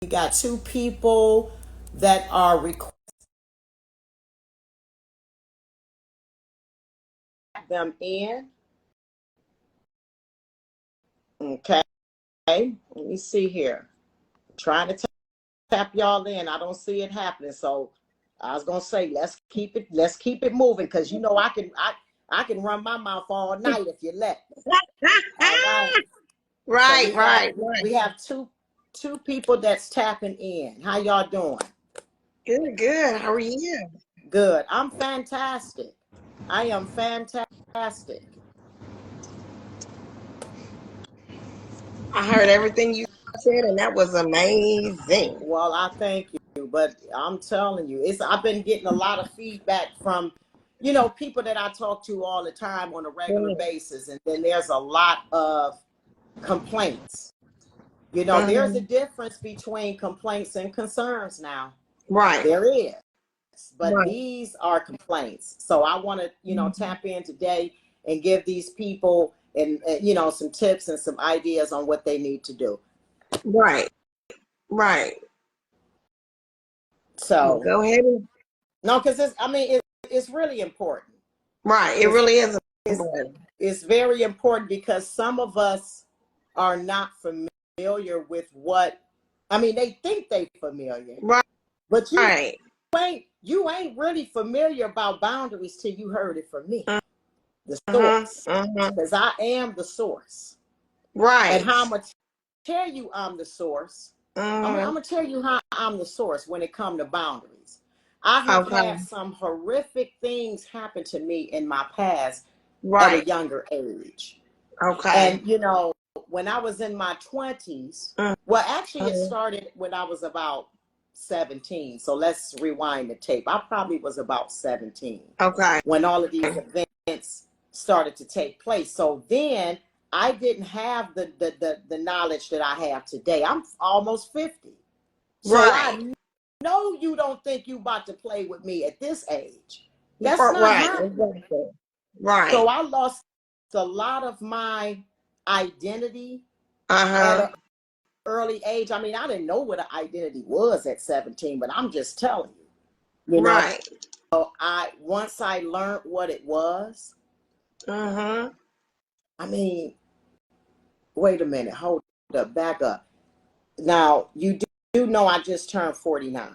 got two people that are requesting them in. Okay, let me see here. Trying to tap y'all in. I don't see it happening. So I was gonna say let's keep it moving because you know I can run my mouth all night if you let me. All right. So Right, right, right. we have two people that's tapping in. How y'all doing? Good, good. How are you? Good. I'm fantastic. I am fantastic. I heard everything you said, and that was amazing. Well, I thank you, but I'm telling you, I've been getting a lot of feedback from, people that I talk to all the time on a regular basis, and then there's a lot of complaints. There's a difference between complaints and concerns now. Right, There is, but right, these are complaints. So I want to, tap in today and give these people and some tips and some ideas on what they need to do. right, right. Well, So go ahead and no, because it's really important. right. It It's, really is it's important. it's very important because some of us are not familiar with they think they familiar, Right, but right, you ain't really familiar about boundaries till you heard it from me, the uh-huh, source, uh-huh. because I am the source. And Right, how I'm gonna tell you I'm the source. I'm uh-huh. gonna tell you how I'm the source when it comes to boundaries. I have Okay, had some horrific things happen to me in my past at a right, younger age. okay. And when I was in my 20s, Uh-huh. well, actually it started when I was about 17. So let's rewind the tape. I probably was about 17 Okay, when all of these events started to take place. So then I didn't have the knowledge that I have today. I'm almost 50. So right, I know you don't think you about to play with me at this age. That's not right, happening. exactly. Right, So I lost a lot of my identity at uh-huh. an early age. I mean, I didn't know what an identity was at 17, but I'm just telling you, Right, I once I learned what it was, uh-huh. I mean, wait a minute, hold up, back up. Now, you do know I just turned 49.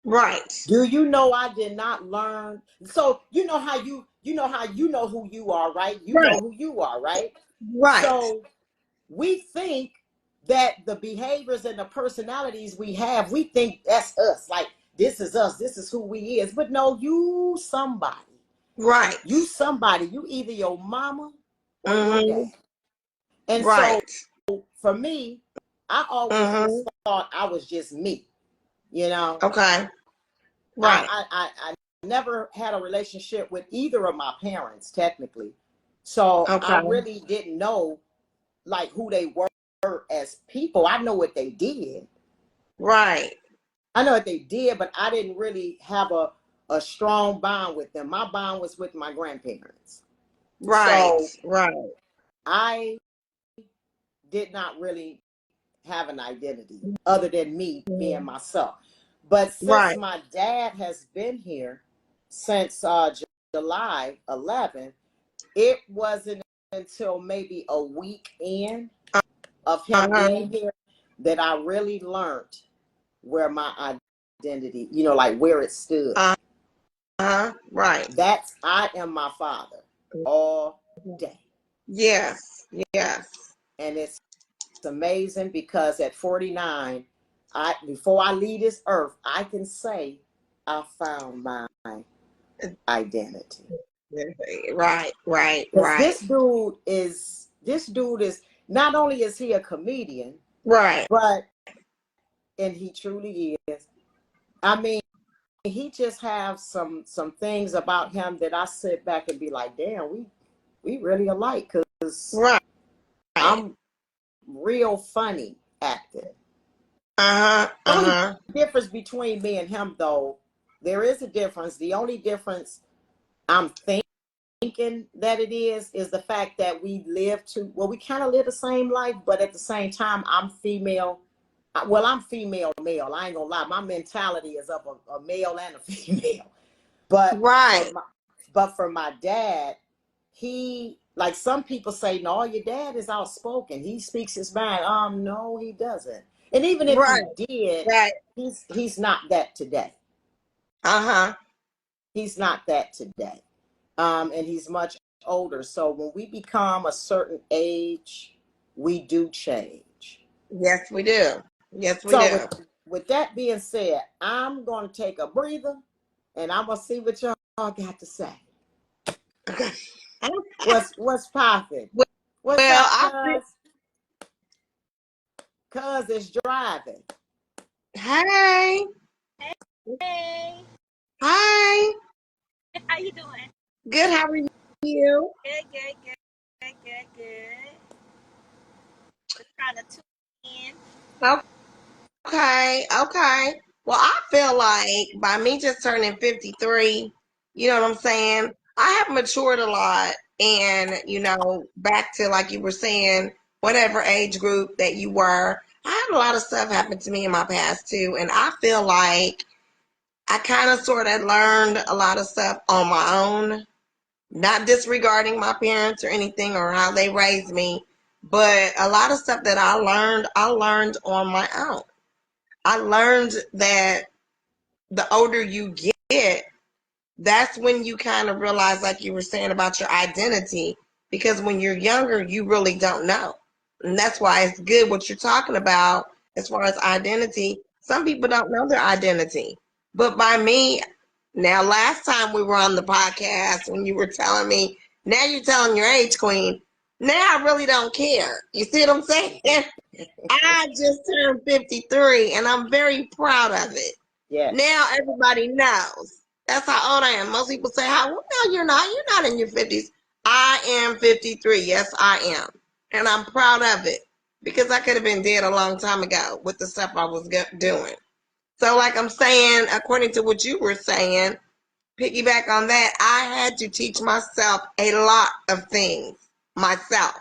Right, Do you know I did not learn? So you know who you are, right? You right, know who you are, right? right. So we think that the behaviors and the personalities we have, we think that's us. Like this is us. This is who we is. But no, you somebody. Right. You somebody. You either your mama or your Mm-hmm. dad. And so Right. for me, I always just Mm-hmm. thought I was just me. You know, Okay. I Right. I I, I never had a relationship with either of my parents technically, so I Okay. really didn't know like who they were as people. I know what they did. Right. I know what they did, but I didn't really have a strong bond with them. My bond was with my grandparents. Right. So Right. I did not really have an identity other than me being Mhm. myself. But since Right. my dad has been here since July 11th, it wasn't until maybe a week in of him Uh-huh. being here that I really learned where my identity, like where it stood. Uh-huh. Right. I am my father all day. Yes. Yes. And it's amazing because at 49, before I leave this earth, I can say I found my identity. Right. Right. Because Right. this dude is not only is he a comedian, Right. but and he truly is. I mean, he just have some things about him that I sit back and be like, damn, we really alike because Right. I'm real funny acting. Uh-huh. Only Uh-huh. difference between me and him, though, there is a difference. The only difference I'm thinking that it is the fact that we kind of live the same life, but at the same time, I'm female, Well, I'm female male. I ain't gonna lie. My mentality is of a male and a female. But Right. for my dad, he, like some people say, no, your dad is outspoken. He speaks his mind. No, he doesn't. And even if he Right. did, Right. he's not that today. Uh-huh. He's not that today. And he's much older. So when we become a certain age, we do change. Yes, we do. Yes, we So do. with that being said, I'm going to take a breather and I'm going to see what y'all got to say. What's popping? What's Well, up, cuz is driving. Hey. Hey, Hi. how you doing? Good. How are you? Good, good, good, good, good, good. Just trying to tune in. Okay. Okay. Well, I feel like by me just turning 53, you know what I'm saying? I have matured a lot. And, back to like you were saying, whatever age group that you were, I had a lot of stuff happen to me in my past too. And I feel like I kind of sort of learned a lot of stuff on my own, not disregarding my parents or anything or how they raised me, but a lot of stuff that I learned on my own. I learned that the older you get, that's when you kind of realize, like you were saying about your identity, because when you're younger, you really don't know. And that's why it's good what you're talking about as far as identity. Some people don't know their identity. But by me, now, last time we were on the podcast, when you were telling me, now you're telling your age, Queen. Now I really don't care. You see what I'm saying? I just turned 53 and I'm very proud of it. Yes. Now everybody knows. That's how old I am. Most people say, "How? Well, no, you're not. You're not in your 50s." I am 53. Yes, I am. And I'm proud of it because I could have been dead a long time ago with the stuff I was doing. So, like I'm saying, according to what you were saying, piggyback on that, I had to teach myself a lot of things myself.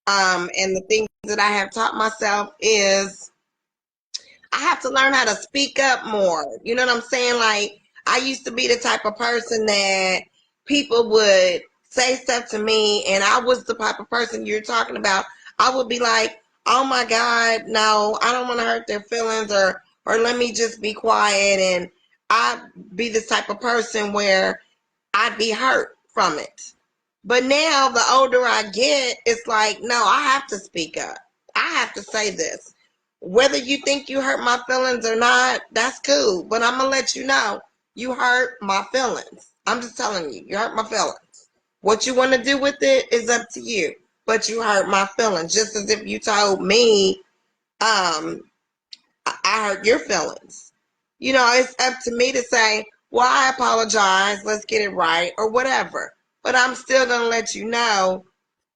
And the things that I have taught myself is I have to learn how to speak up more. You know what I'm saying? Like, I used to be the type of person that people would say stuff to me, and I was the type of person you're talking about. I would be like, "Oh my God, no, I don't want to hurt their feelings," or let me just be quiet. And I'd be this type of person where I'd be hurt from it. But now, the older I get, it's like, no, I have to speak up. I have to say this. Whether you think you hurt my feelings or not, that's cool. But I'm going to let you know, you hurt my feelings. I'm just telling you, you hurt my feelings. What you want to do with it is up to you. But you hurt my feelings. Just as if you told me, I hurt your feelings. It's up to me to say, well, I apologize, let's get it right, or whatever. But I'm still going to let you know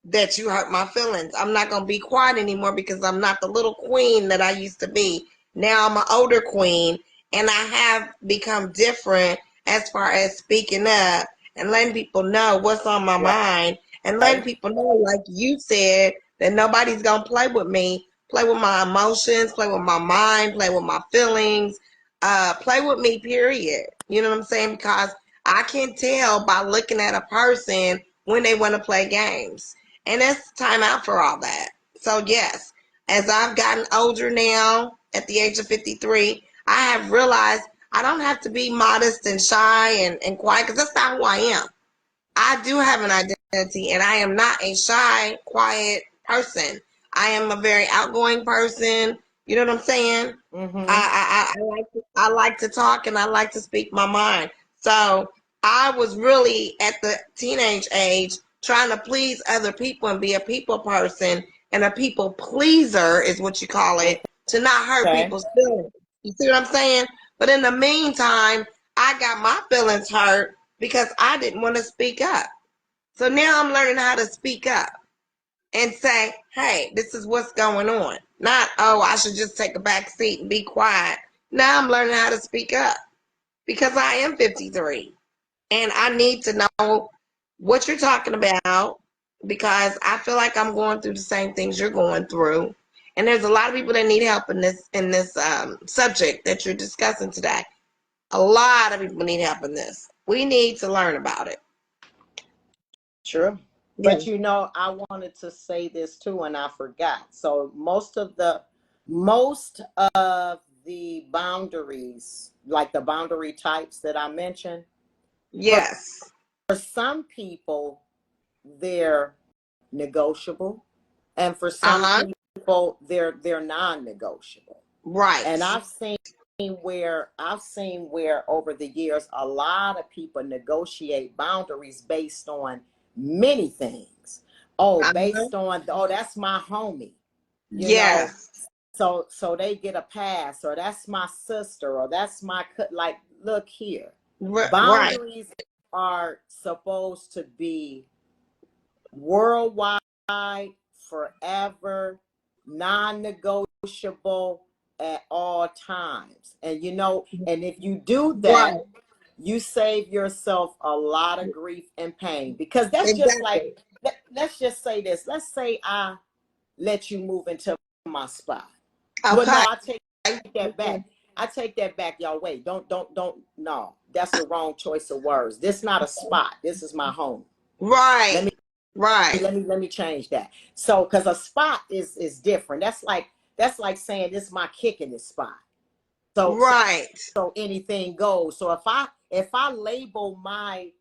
that you hurt my feelings. I'm not going to be quiet anymore because I'm not the little queen that I used to be. Now I'm an older queen, and I have become different as far as speaking up and letting people know what's on my mind and letting people know, like you said, that nobody's going to play with me, play with my emotions, play with my mind, play with my feelings, play with me, period. You know what I'm saying? Because I can tell by looking at a person when they want to play games. And it's time out for all that. So, yes, as I've gotten older now, at the age of 53, I have realized I don't have to be modest and shy and quiet because that's not who I am. I do have an identity, and I am not a shy, quiet person. I am a very outgoing person. You know what I'm saying? Mm-hmm. I like to talk and I like to speak my mind. So I was really at the teenage age trying to please other people and be a people person, and a people pleaser is what you call it, to not hurt people's feelings. You see what I'm saying? But in the meantime, I got my feelings hurt because I didn't want to speak up. So now I'm learning how to speak up and say, hey, this is what's going on. Not, oh, I should just take a back seat and be quiet. Now I'm learning how to speak up because I am 53 and I need to know what you're talking about because I feel like I'm going through the same things you're going through. And there's a lot of people that need help in this subject that you're discussing today. A lot of people need help in this. We need to learn about it. True. Yeah. But I wanted to say this too, and I forgot. So most of the boundaries, like the boundary types that I mentioned, Yes. for some people, they're negotiable, and for some people, they're non-negotiable. Right. And I've seen where over the years a lot of people negotiate boundaries based on many things. Based on that's my homie. Yes. So they get a pass, or that's my sister, or that's my like. Look here, boundaries are supposed to be worldwide, forever, non-negotiable at all times. And and if you do that, you save yourself a lot of grief and pain, because that's just like, let's just say this. Let's say I let you move into my spot. Okay. Well, no, I take that back. I take that back, y'all. Wait, don't. No, that's the wrong choice of words. This is not a spot. This is my home. Right. Let me change that. So, because a spot is different. That's like saying this is my kicking this spot. So so anything goes. So if I label my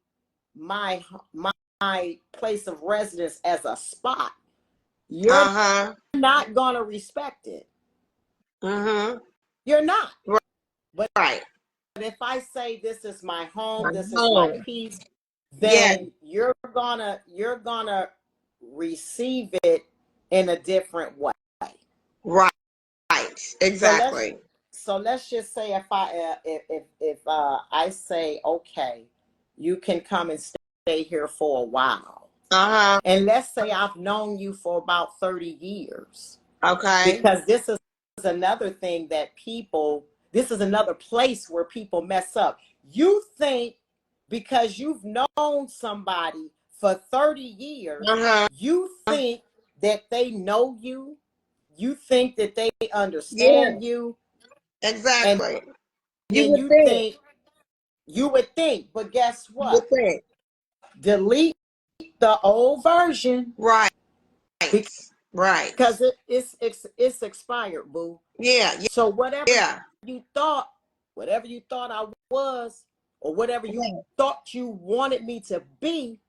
place of residence as a spot, you're not gonna respect it. You're not. But if I say this is my home, this is my peace, then you're gonna receive it in a different way. Right. Exactly. So let's just say if I say, okay, you can come and stay here for a while. And let's say I've known you for about 30 years. Okay. Because this is another thing that this is another place where people mess up. You think because you've known somebody for 30 years, you think that they know you. You think that they understand you. Exactly. And you would think, but guess what? Delete the old version. Right. Because it's expired, boo. Yeah. So whatever you thought I was, or whatever you thought you wanted me to be,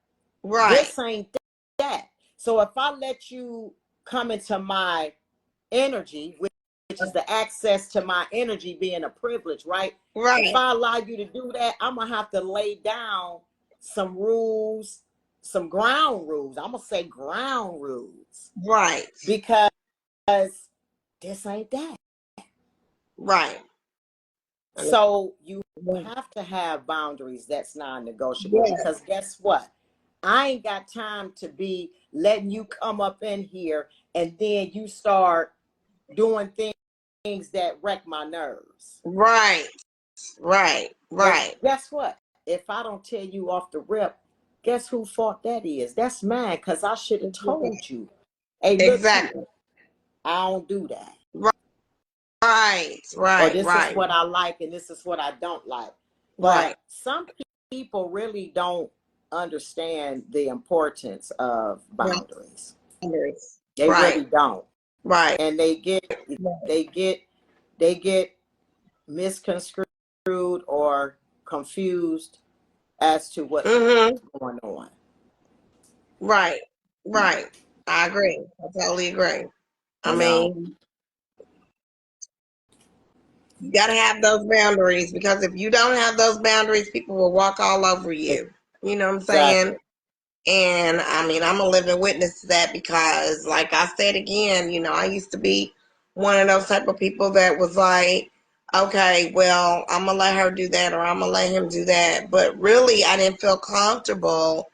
this ain't that. So if I let you come into my energy, which is the access to my energy being a privilege, right? If I allow you to do that, I'm gonna have to lay down some rules, some ground rules. I'm gonna say ground rules. Right. Because this ain't that. Right. So you have to have boundaries that's non-negotiable. Because guess what? I ain't got time to be letting you come up in here and then you start doing things that wreck my nerves. Right. And guess what? If I don't tell you off the rip, guess whose fault that is? That's mine, because I should have told you. Hey, look here, I don't do that. Or this is what I like and this is what I don't like. But some people really don't understand the importance of boundaries. They really don't. And they get misconstrued or confused as to what's going on. Right. I agree. I totally agree. I mean, you got to have those boundaries, because if you don't have those boundaries, people will walk all over you. You know what I'm saying? And I mean, I'm a living witness to that, because like I said again, I used to be one of those type of people that was like, okay, well, I'm going to let her do that, or I'm going to let him do that. But really, I didn't feel comfortable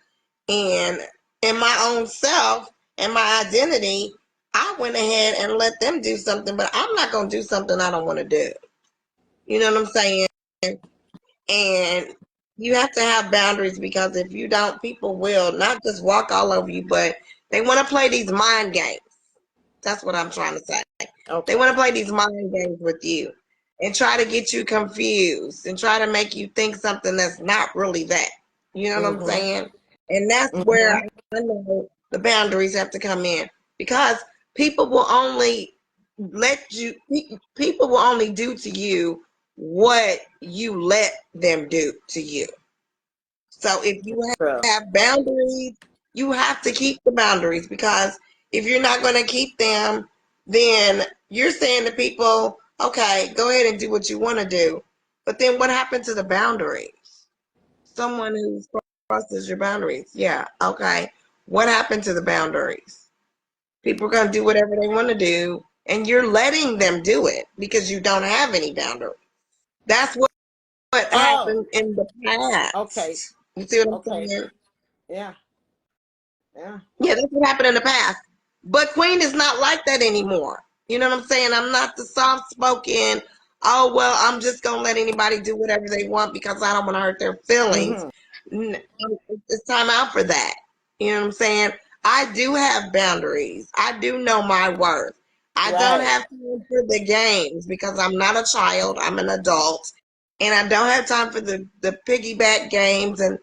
in my own self and my identity. I went ahead and let them do something, but I'm not going to do something I don't want to do. You know what I'm saying? And you have to have boundaries, because if you don't, people will not just walk all over you, but they want to play these mind games. That's what I'm trying to say. Okay. They want to play these mind games with you and try to get you confused and try to make you think something that's not really that. You know what I'm Mm-hmm. saying? And that's where I know the boundaries have to come in, because people will only people will only do to you what you let them do to you. So if you True. have boundaries, you have to keep the boundaries, because if you're not going to keep them, then you're saying to people, okay, go ahead and do what you want to do. But then what happened to the boundaries? Someone who crosses your boundaries. Yeah, okay. What happened to the boundaries? People are going to do whatever they want to do, and you're letting them do it because you don't have any boundaries. That's what Oh, happened in the okay. past. You see what I'm Okay. saying? Yeah. Yeah. Yeah, that's what happened in the past. But Queen is not like that anymore. You know what I'm saying? I'm not the soft spoken, oh, well, I'm just going to let anybody do whatever they want because I don't want to hurt their feelings. Mm-hmm. It's time out for that. You know what I'm saying? I do have boundaries. I do know my worth. I don't Right. have time for the games because I'm not a child. I'm an adult. And I don't have time for the piggyback games and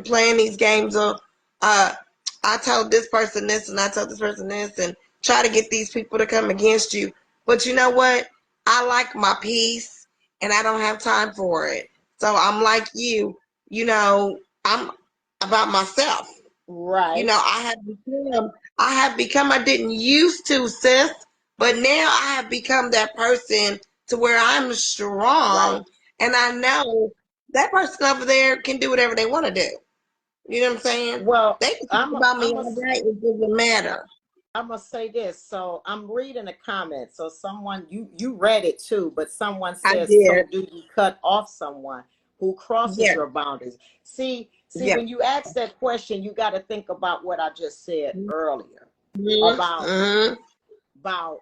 playing these games of I told this person this and I told this person this and try to get these people to come against you. But you know what? I like my peace and I don't have time for it. So I'm like you know, I'm about myself. You Right. know, I didn't used to, sis, but now I have become that person to where I'm Right. strong and I know that person over there can do whatever they want to do. You know what I'm saying? Well, They can talk I'm about me I'm a all day. It doesn't matter. I'm gonna say this. So I'm reading a comment. So someone you read it too, but someone I says, "So did. do you cut off someone who crosses Yeah. your boundaries?" See, Yeah. when you ask that question, you got to think about what I just said earlier Mm-hmm. about Mm-hmm. about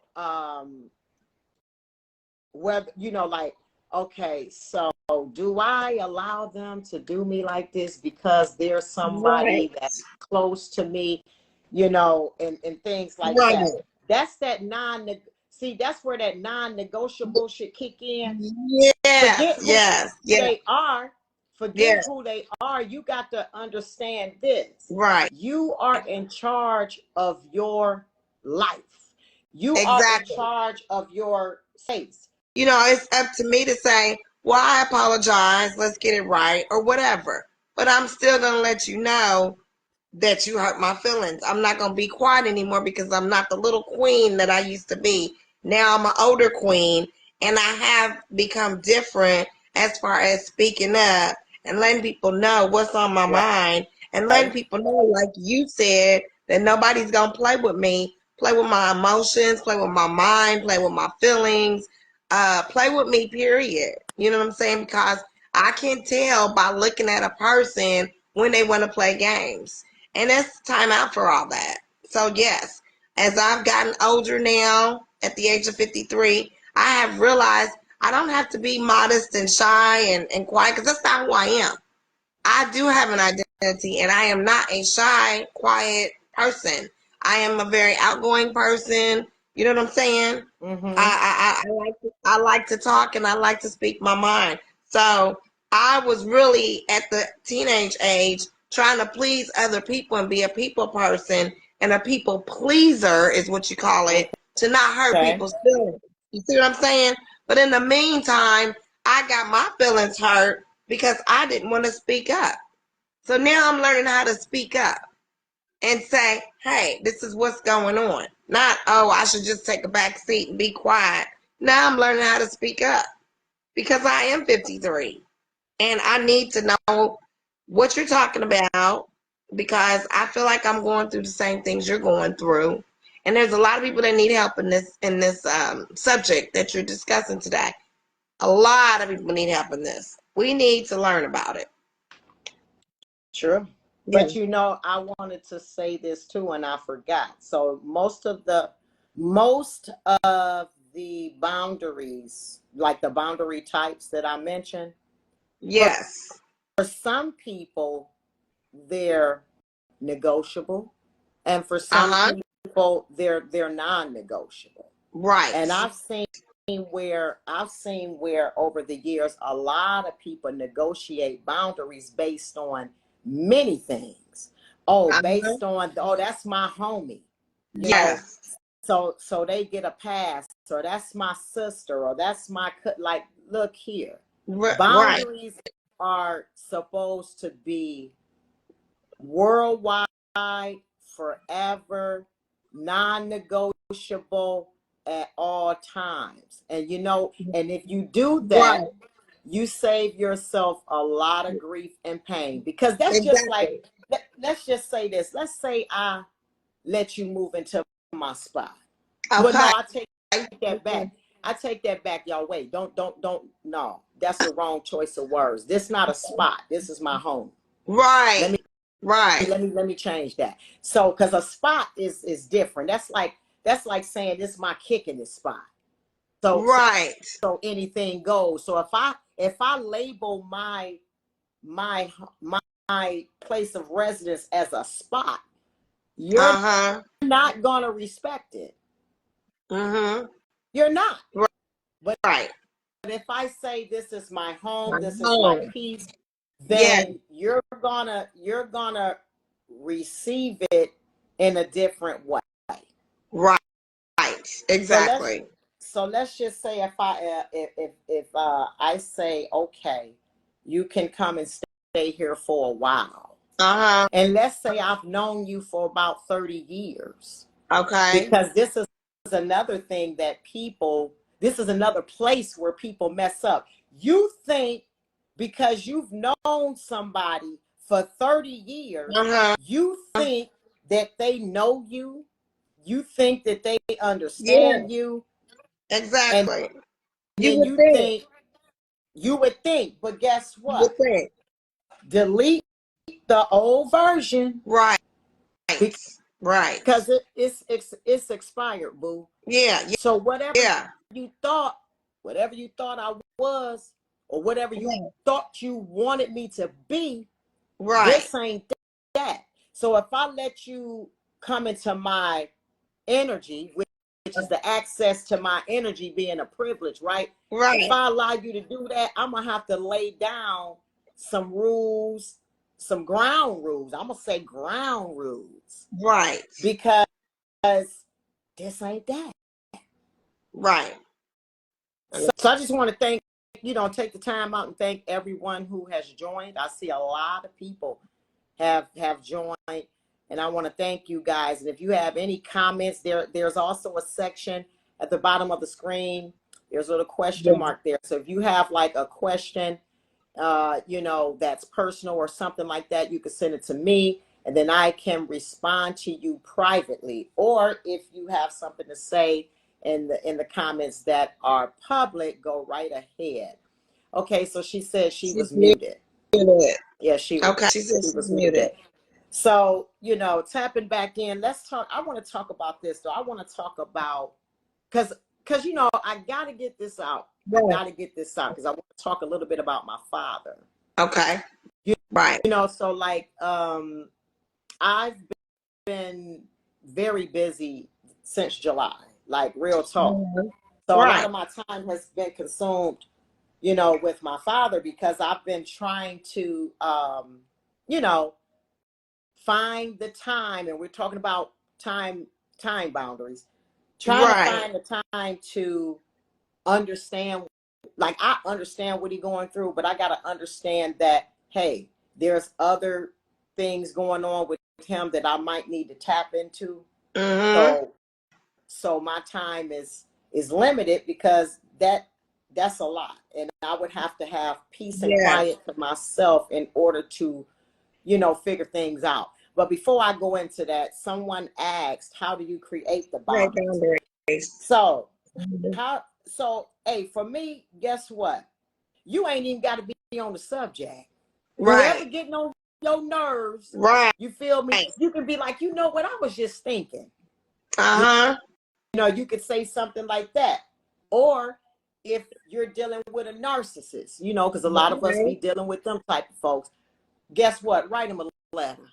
whether like, okay, so do I allow them to do me like this because they're Right. somebody that's close to me, and things like Right. that. That's that non see, that's where that non-negotiable should kick in. Yes. Forget who Yes. Yes. they are. Forget Yes. who they are. You got to understand this. Right. You are in charge of your life. You are in Exactly. charge of your space. You know, it's up to me to say, well, I apologize. Let's get it right or whatever. But I'm still going to let you know that you hurt my feelings. I'm not going to be quiet anymore because I'm not the little queen that I used to be. Now I'm an older queen and I have become different as far as speaking up and letting people know what's on my mind and letting Right? people know, like you said, that nobody's going to play with me, play with my emotions, play with my mind, play with my feelings, play with me, period. You know what I'm saying? Because I can tell by looking at a person when they want to play games. And it's time out for all that. So, yes, as I've gotten older now, at the age of 53, I have realized I don't have to be modest and shy and quiet because that's not who I am. I do have an identity and I am not a shy, quiet person. I am a very outgoing person. You know what I'm saying? Mm-hmm. I like to talk and I like to speak my mind. So I was really at the teenage age trying to please other people and be a people person, and a people pleaser is what you call it, to not hurt Okay. people's feelings. You see what I'm saying? But in the meantime, I got my feelings hurt because I didn't want to speak up. So now I'm learning how to speak up and say, hey, this is what's going on. Not, oh, I should just take a back seat and be quiet. Now I'm learning how to speak up because I am 53 and I need to know what you're talking about because I feel like I'm going through the same things you're going through. And there's a lot of people that need help in this subject that you're discussing today. A lot of people need help in this. We need to learn about it. True. Yeah. But I wanted to say this too, and I forgot. So most of the boundaries, like the boundary types that I mentioned, for Yes. some people, they're negotiable. And for some Uh-huh. people, they're non-negotiable. Right. And I've seen where over the years a lot of people negotiate boundaries based on many things. Oh, based on, oh, that's my homie. You know, Yes. so they get a pass, or that's my sister, or that's my like, look here. Right. Boundaries are supposed to be worldwide, forever, non-negotiable at all times. And you know, and if you do that, Right. you save yourself a lot of grief and pain, because that's just like, let's just say this. Let's say I let you move into my spot. Okay. Well, no, I take that back. I take that back, y'all. Wait, don't. No, that's the wrong choice of words. This is not a spot. This is my home. Right. Let me change that. So, because a spot is different. That's like saying this is my kicking spot. So right. So anything goes. So if I label my place of residence as a spot, you're not gonna respect it. You're not. But if I say this is my home, this is my peace, then you're gonna receive it in a different way. Right. Exactly. So let's just say if I say, okay, you can come and stay here for a while. And let's say I've known you for about 30 years. Okay. Because this is another thing that this is another place where people mess up. You think because you've known somebody for 30 years, you think that they know you. You think that they understand you. Exactly. And you would think, but guess what? Delete the old version. Right. Because it's expired, boo. Yeah. So whatever you thought I was, or whatever you thought you wanted me to be, this ain't that. So if I let you come into my energy, which is the access to my energy being a privilege, right? If I allow you to do that, I'm gonna have to lay down some rules, some ground rules. I'm gonna say ground rules. Right. Because this ain't that. Right. So I just want to thank, take the time out and thank everyone who has joined. I see a lot of people have joined, and I want to thank you guys. And if you have any comments, there's also a section at the bottom of the screen. There's a little question mark there. So if you have like a question, that's personal or something like that, you can send it to me, and then I can respond to you privately. Or if you have something to say in the comments that are public, go right ahead. Okay, so she said she was muted. Yeah, she was muted. So, tapping back in, let's talk. I want to talk about this, though. I want to talk about, because I got to get this out. I got to get this out because I want to talk a little bit about my father. Okay. So like, I've been very busy since July, like real talk. So a lot of my time has been consumed, with my father, because I've been trying to, find the time, and we're talking about time boundaries, trying to find the time to understand. Like, I understand what he's going through, but I got to understand that, hey, there's other things going on with him that I might need to tap into. So my time is limited, because that's a lot, and I would have to have peace and quiet for myself in order to, figure things out. But before I go into that, someone asked, how do you create the boundaries? So hey, for me, guess what? You ain't even got to be on the subject. Whoever getting on your nerves, you feel me? You can be like, you know what, I was just thinking. You could say something like that. Or if you're dealing with a narcissist, because a lot of us be dealing with them type of folks, guess what? Write them a letter.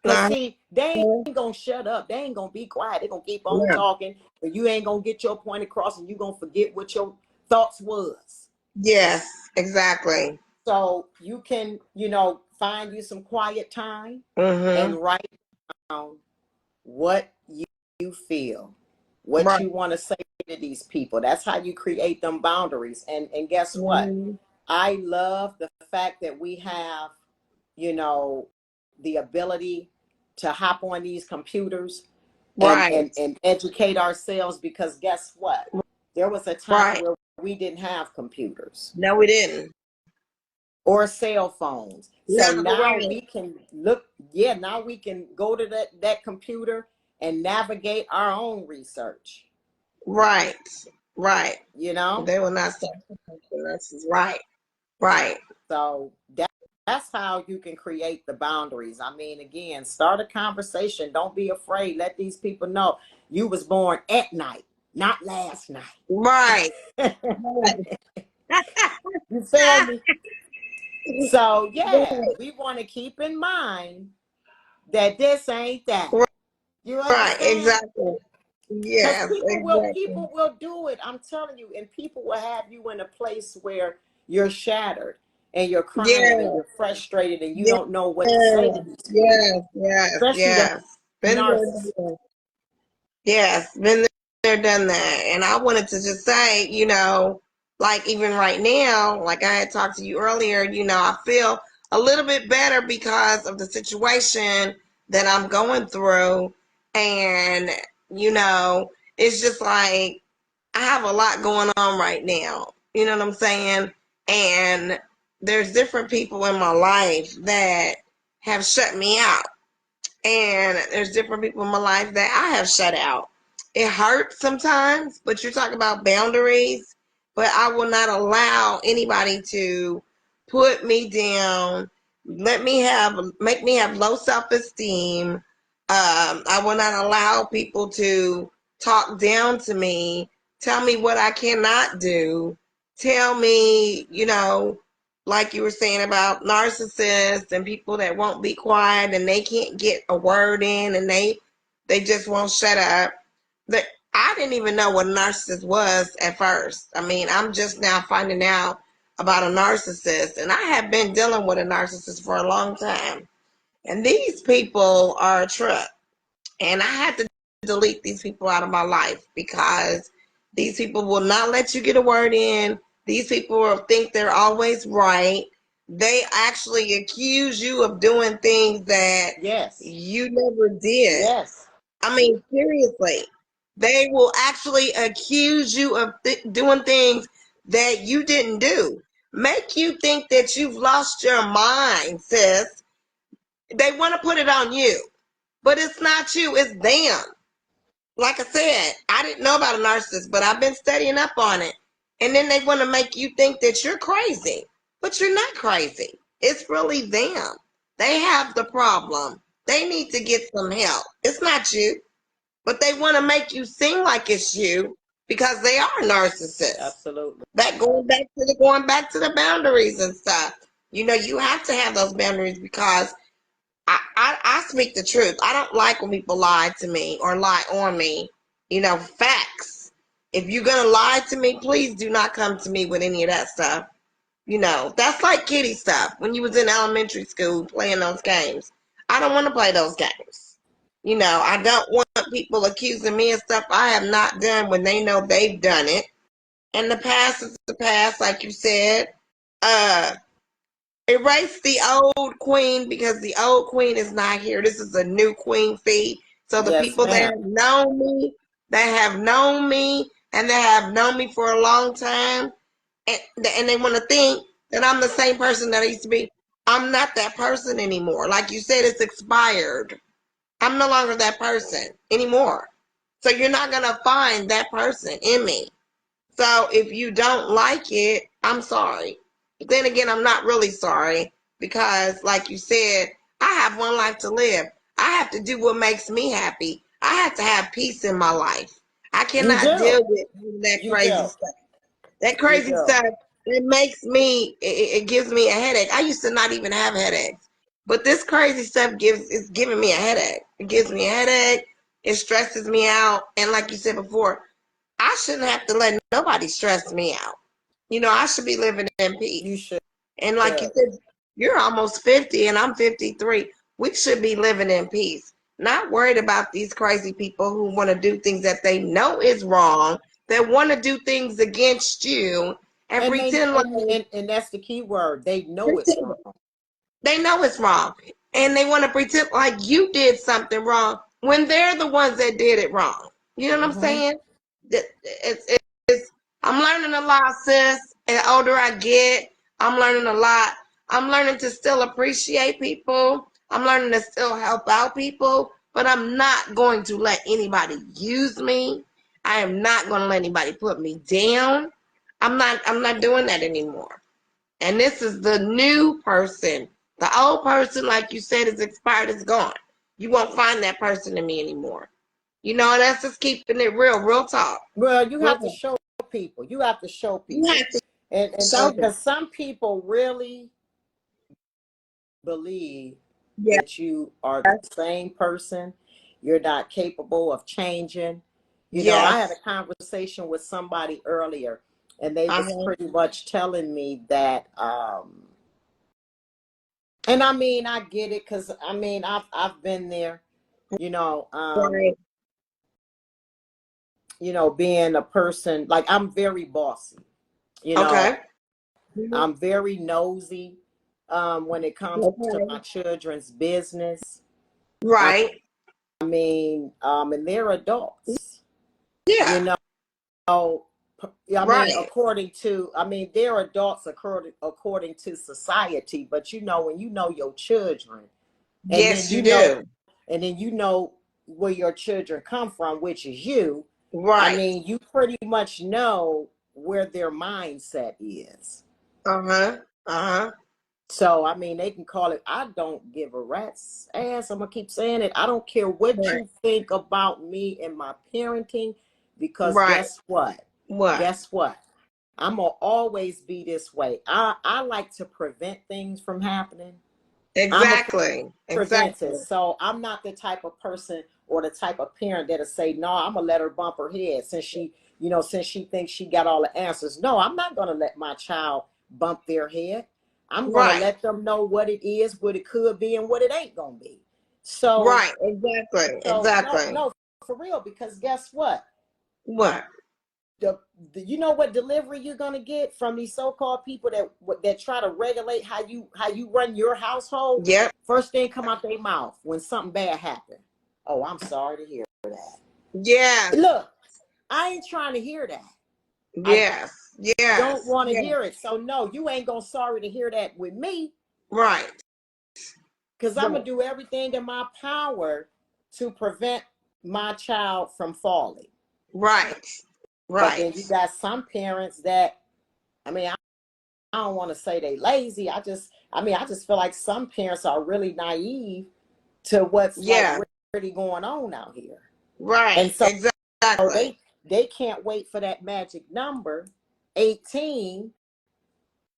Cause Uh, see, they ain't gonna shut up. They ain't gonna be quiet. They gonna keep on yeah. talking, but you ain't gonna get your point across, and you gonna forget what your thoughts was. Yes, exactly. So you can, find you some quiet time Mm-hmm. and write down what you feel, what Right. you want to say to these people. That's how you create them boundaries. And guess what? Mm-hmm. I love the fact that we have, you know, the ability to hop on these computers and Right. and educate ourselves, because guess what? There was a time Right. where we didn't have computers No, we didn't. or cell phones. No, So now right. we can look, yeah, now we can go to that computer and navigate our own research, Right. Right. you know? They will not stop. That's right. Right. So that's how you can create the boundaries. I mean, again, start a conversation. Don't be afraid. Let these people know you was born at night, not last night. Right. You feel me? So yeah, Right. we want to keep in mind that this ain't that. You Right. understand? Exactly. Because Yes. people Exactly. will do it. I'm telling you, and people will have you in a place where you're shattered and you're crying and Yeah. you're frustrated and you Yes. don't know what to say to these people, Yes. Yes. especially the Yes. Been there, done narcissists. that. Yes, been there, done that. And I wanted to just say, like even right now, like I had talked to you earlier, I feel a little bit better because of the situation that I'm going through. And, it's just like I have a lot going on right now. You know what I'm saying? And there's different people in my life that have shut me out. And there's different people in my life that I have shut out. It hurts sometimes, but you're talking about boundaries. But I will not allow anybody to put me down, make me have low self-esteem. I will not allow people to talk down to me, tell me what I cannot do, tell me, like you were saying about narcissists and people that won't be quiet and they can't get a word in and they just won't shut up. That I didn't even know what a narcissist was at first. I mean, I'm just now finding out about a narcissist, and I have been dealing with a narcissist for a long time. And these people are a trip. And I had to delete these people out of my life because these people will not let you get a word in. These people will think they're always right. They actually accuse you of doing things that Yes, you never did. yes. I mean, seriously, they will actually accuse you of doing things that you didn't do. Make you think that you've lost your mind, sis. They want to put it on you, but it's not you, it's them. Like I said, I didn't know about a narcissist, but I've been studying up on it. And then they want to make you think that you're crazy, but you're not crazy. It's really them. They have the problem. They need to get some help. It's not you, but they want to make you seem like it's you because they are narcissists. Absolutely. That going back to the boundaries and stuff. You have to have those boundaries because I speak the truth. I don't like when people lie to me or lie on me. Facts. If you're going to lie to me, please do not come to me with any of that stuff. That's like kiddie stuff. When you was in elementary school playing those games. I don't want to play those games. I don't want people accusing me of stuff I have not done when they know they've done it. And the past is the past, like you said. Uh, Erase the old queen because the old queen is not here. This is a new queen feed. So the Yes, people that ma'am. have known me, and that have known me for a long time, and they want to think that I'm the same person that I used to be. I'm not that person anymore. Like you said, it's expired. I'm no longer that person anymore. So you're not gonna find that person in me. So if you don't like it, I'm sorry. But then again, I'm not really sorry because, like you said, I have one life to live. I have to do what makes me happy. I have to have peace in my life. I You cannot do. deal with that You crazy do. stuff. That You crazy do. stuff, it gives me a headache. I used to not even have headaches. But this crazy stuff is giving me a headache. It gives me a headache. It stresses me out. And like you said before, I shouldn't have to let nobody stress me out. You know, I should be living in peace. You should. And like you said, you're almost 50 and I'm 53. We should be living in peace. Not worried about these crazy people who want to do things that they know is wrong, that want to do things against you and pretend like and that's the key word. They know it's wrong. they know it's wrong. And they want to pretend like you did something wrong when they're the ones that did it wrong. You know what I'm saying? I'm learning a lot, sis. And the older I get, I'm learning a lot. I'm learning to still appreciate people. I'm learning to still help out people, but I'm not going to let anybody use me. I am not going to let anybody put me down. I'm not doing that anymore. And this is the new person. The old person, like you said, is expired, is gone. You won't find that person in me anymore. You know, and that's just keeping it real talk. Well, you have to show people. You have to show people. You have to and because some people really believe that you are the same person. You're not capable of changing. You know, I had a conversation with somebody earlier, and they was pretty much telling me that, and I mean, I get it, because I mean, I've been there, you know, you know, being a person, like, I'm very bossy, you know, I'm very nosy when it comes to my children's business. Right. I mean, and they're adults. Yeah. You know, I mean, according to, I mean, they're adults according to society, but you know, when you know your children, and yes, then you do. And then you know where your children come from, which is you. Right. I mean, you pretty much know where their mindset is. So, I mean, they can call it, I don't give a rat's ass. I'm going to keep saying it. I don't care what you think about me and my parenting, because guess what? Guess what? I'm going to always be this way. I like to prevent things from happening. Exactly. So I'm not the type of person or the type of parent that'll say, no, I'm going to let her bump her head since she, you know, since she thinks she got all the answers. No, I'm not going to let my child bump their head. I'm going to let them know what it is, what it could be, and what it ain't going to be. So, No, for real, because guess what? You know what delivery you're going to get from these so-called people that try to regulate how you run your household? First thing come out their mouth when something bad happened. Oh, I'm sorry to hear that. Look, I ain't trying to hear that. Don't want to hear it. So no, you ain't gonna sorry to hear that with me. Because I'm gonna do everything in my power to prevent my child from falling. But then you got some parents that, I mean, I don't want to say they lazy. I just feel like some parents are really naive to what's like really going on out here. And so, they can't wait for that magic number, 18.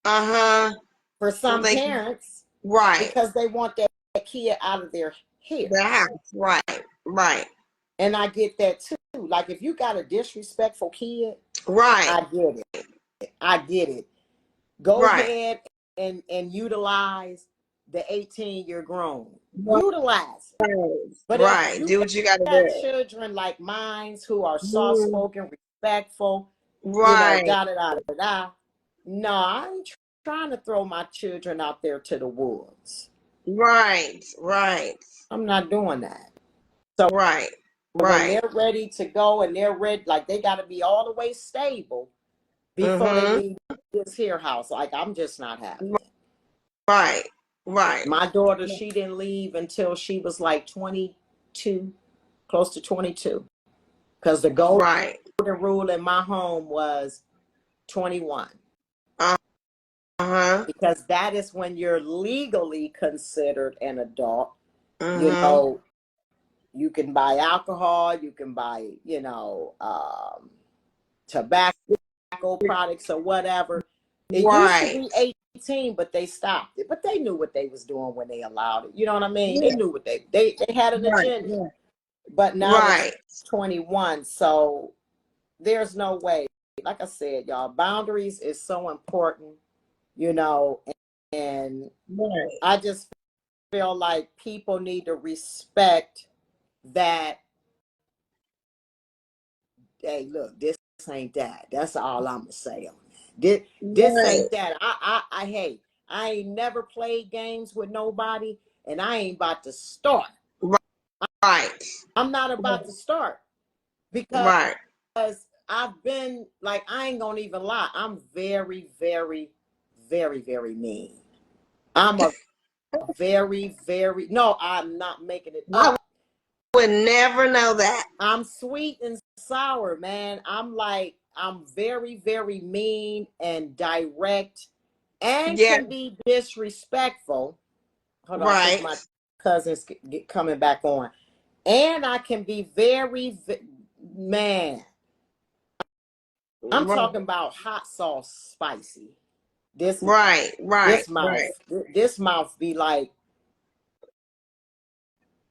For some parents. Because they want that kid out of their hair. The house. And I get that too. Like, if you got a disrespectful kid, I get it. Go ahead and utilize the 18 year grown. Utilize it. But if you do what you gotta got do. children like mine who are soft spoken, respectful, you know, da. No, I ain't trying to throw my children out there to the wolves. I'm not doing that. So when they're ready to go and they're ready, like, they got to be all the way stable before they leave this here house. Like, I'm just not having it. My daughter, she didn't leave until she was like 22, close to 22. Because the golden rule in my home was 21. Because that is when you're legally considered an adult. You know, you can buy alcohol, you can buy, you know, tobacco products or whatever. It used to be 18, but they stopped it. But they knew what they was doing when they allowed it. You know what I mean? They knew what they had an agenda. But now it's 21, so there's no way. Like I said, y'all, boundaries is so important, you know, and I just feel like people need to respect that. Hey, look, this ain't that. That's all I'm gonna say on that. This ain't that. Hey, I ain't never played games with nobody, and I ain't about to start. Right. I'm not about to start because I've been like, I ain't gonna even lie. I'm very, very, very, very mean. I'm a very, very, no, I'm not making it up. I would never know that. I'm sweet and sour, man. I'm very, very mean and direct and can be disrespectful. Hold on, I think my cousin's coming back on. And I can be very, man, I'm talking about hot sauce spicy. This mouth be like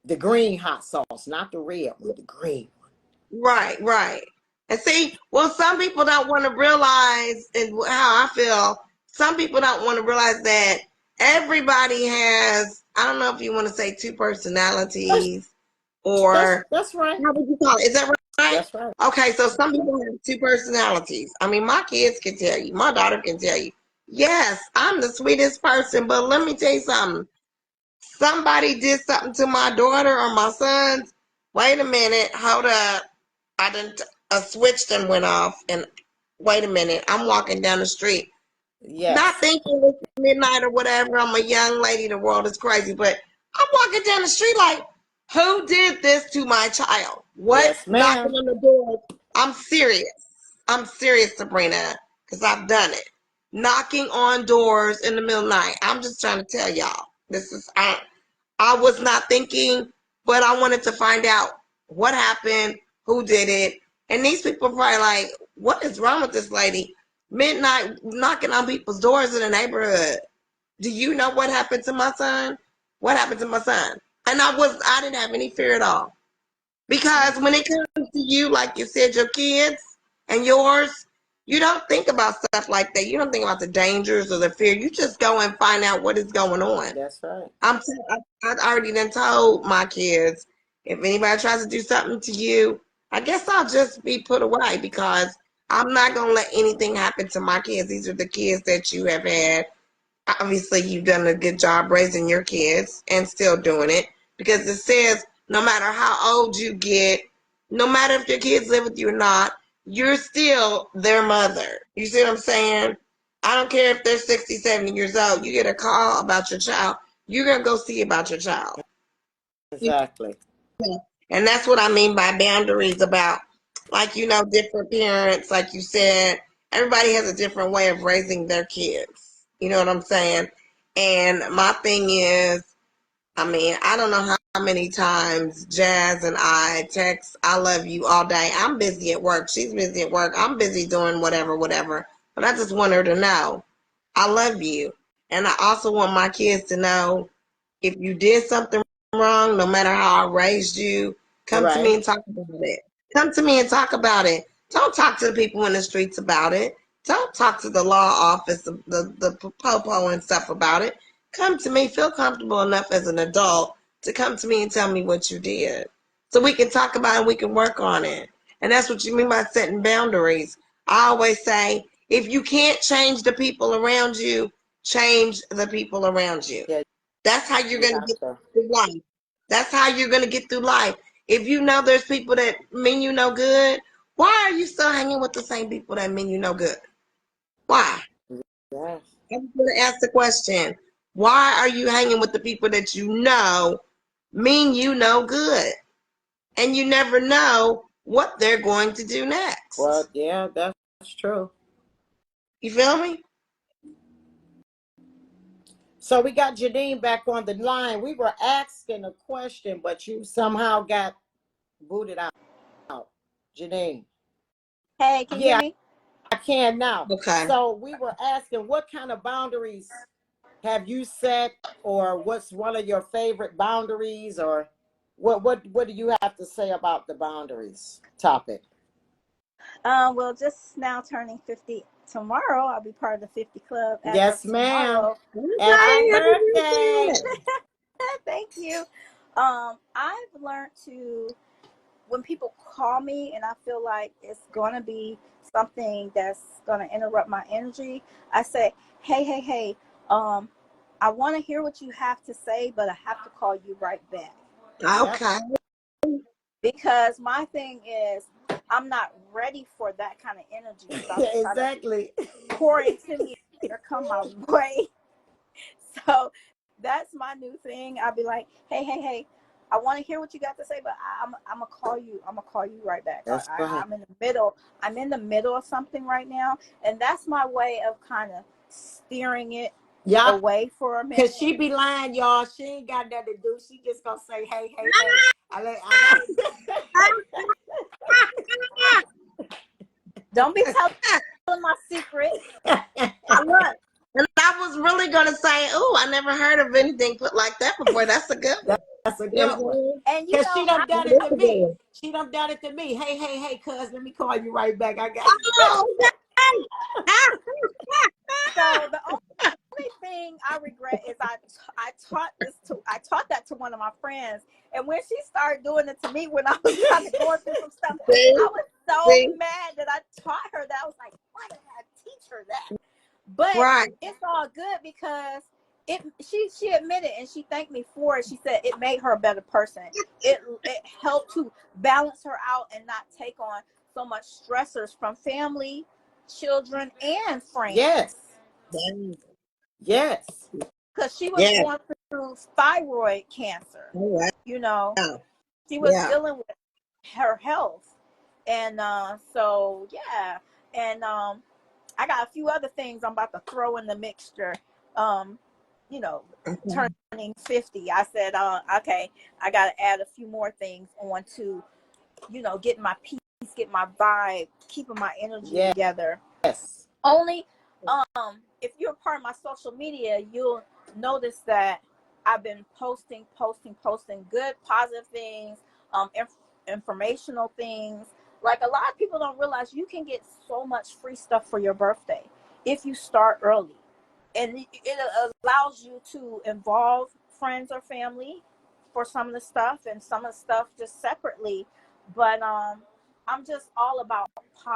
the green hot sauce, not the red one, the green one. Right. And see, well, some people don't want to realize, and how I feel, some people don't want to realize that everybody has, I don't know if you want to say two personalities, or that's right. How would you call it? Is that right? That's right. Okay, so some people have two personalities. I mean, my kids can tell you, my daughter can tell you, yes, I'm the sweetest person, but let me tell you something. Somebody did something to my daughter or my sons. Wait a minute, hold up. I didn't. A switch then went off, and wait a minute. I'm walking down the street, not thinking it's midnight or whatever. I'm a young lady. The world is crazy, but I'm walking down the street like, who did this to my child? What? Yes, ma'am. Knocking on the door. I'm serious. I'm serious, Sabrina, because I've done it. Knocking on doors in the middle of the night. I'm just trying to tell y'all. This is I was not thinking, but I wanted to find out what happened, who did it. And these people are probably like, what is wrong with this lady? Midnight knocking on people's doors in the neighborhood. Do you know what happened to my son? What happened to my son? And I didn't have any fear at all. Because when it comes to you, like you said, your kids and yours, you don't think about stuff like that. You don't think about the dangers or the fear. You just go and find out what is going on. That's right. I already done told my kids, if anybody tries to do something to you, I guess I'll just be put away, because I'm not going to let anything happen to my kids. These are the kids that you have had. Obviously, you've done a good job raising your kids and still doing it, because it says no matter how old you get, no matter if your kids live with you or not, you're still their mother. You see what I'm saying? I don't care if they're 60, 70 years old. You get a call about your child, you're going to go see about your child. Exactly. And that's what I mean by boundaries, about, like, different parents, like you said, everybody has a different way of raising their kids. You know what I'm saying? And my thing is, I mean, I don't know how many times Jazz and I text, I love you all day. I'm busy at work. She's busy at work. I'm busy doing whatever. But I just want her to know I love you. And I also want my kids to know, if you did something wrong, no matter how I raised you, come to me and talk about it. Come to me and talk about it. Don't talk to the people in the streets about it. Don't talk to the law office, the popo and stuff about it. Come to me. Feel comfortable enough as an adult to come to me and tell me what you did, so we can talk about it and we can work on it. And that's what you mean by setting boundaries. I always say, if you can't change the people around you, change the people around you. Yeah. That's how you're going to get through life. That's how you're going to get through life. If you know there's people that mean you no good, why are you still hanging with the same people that mean you no good? Why? Yes. I'm going to ask the question. Why are you hanging with the people that you know mean you no good? And you never know what they're going to do next. Well, yeah, that's true. You feel me? So we got Janine back on the line. We were asking a question, but you somehow got booted out. Janine. Hey, can you hear me? can now. Okay. So we were asking, what kind of boundaries have you set, or what's one of your favorite boundaries, or what do you have to say about the boundaries topic? Well, just now turning 50 tomorrow. I'll be part of the 50 Club as of Yes, ma'am. tomorrow. Happy Okay, happy birthday. birthday. Thank you. I've learned to, when people call me and I feel like it's gonna be something that's gonna interrupt my energy, I say, hey, I want to hear what you have to say, but I have to call you right back. Yep. Okay. Because my thing is, I'm not ready for that kind of energy stuff to try to Exactly. pour into me or come my way. So that's my new thing. I'll be like, hey, I want to hear what you got to say, but I'm gonna call you. I'm gonna call you right back. That's right. I'm in the middle. I'm in the middle of something right now, and that's my way of kind of steering it Yep. away for a minute. Cause she be lying, y'all. She ain't got nothing to do. She just gonna say, hey. Don't be telling my secret. Look, and I was really gonna say, oh, I never heard of anything put like that before. That's a good one. That's a You good one. know And Cause she done done it what to I'm saying? me. She done done it to me. Hey, cuz, let me call you right back. I got Oh, okay. so the only thing I regret is I taught that to one of my friends, and when she started doing it to me when I was kind of going through some stuff, See? I was so See? mad that I taught her that. I was like, why did I teach her that? But Right. it's all good because she admitted and she thanked me for it. She said it made her a better person. It helped to balance her out and not take on so much stressors from family, children, and friends. Yes. Yeah. Yes. Because she was Yeah. going through thyroid cancer. All right. You know, Yeah. she was Yeah. dealing with her health, and so yeah, and I got a few other things I'm about to throw in the mixture. You know, Okay. turning 50, I said, okay, I got to add a few more things on to, getting my peace, get my vibe, keeping my energy together. Yes. Only, if you're a part of my social media, you'll notice that I've been posting good, positive things, informational things. Like a lot of people don't realize you can get so much free stuff for your birthday if you start early, and it allows you to involve friends or family for some of the stuff, and some of the stuff just separately. But I'm just all about positive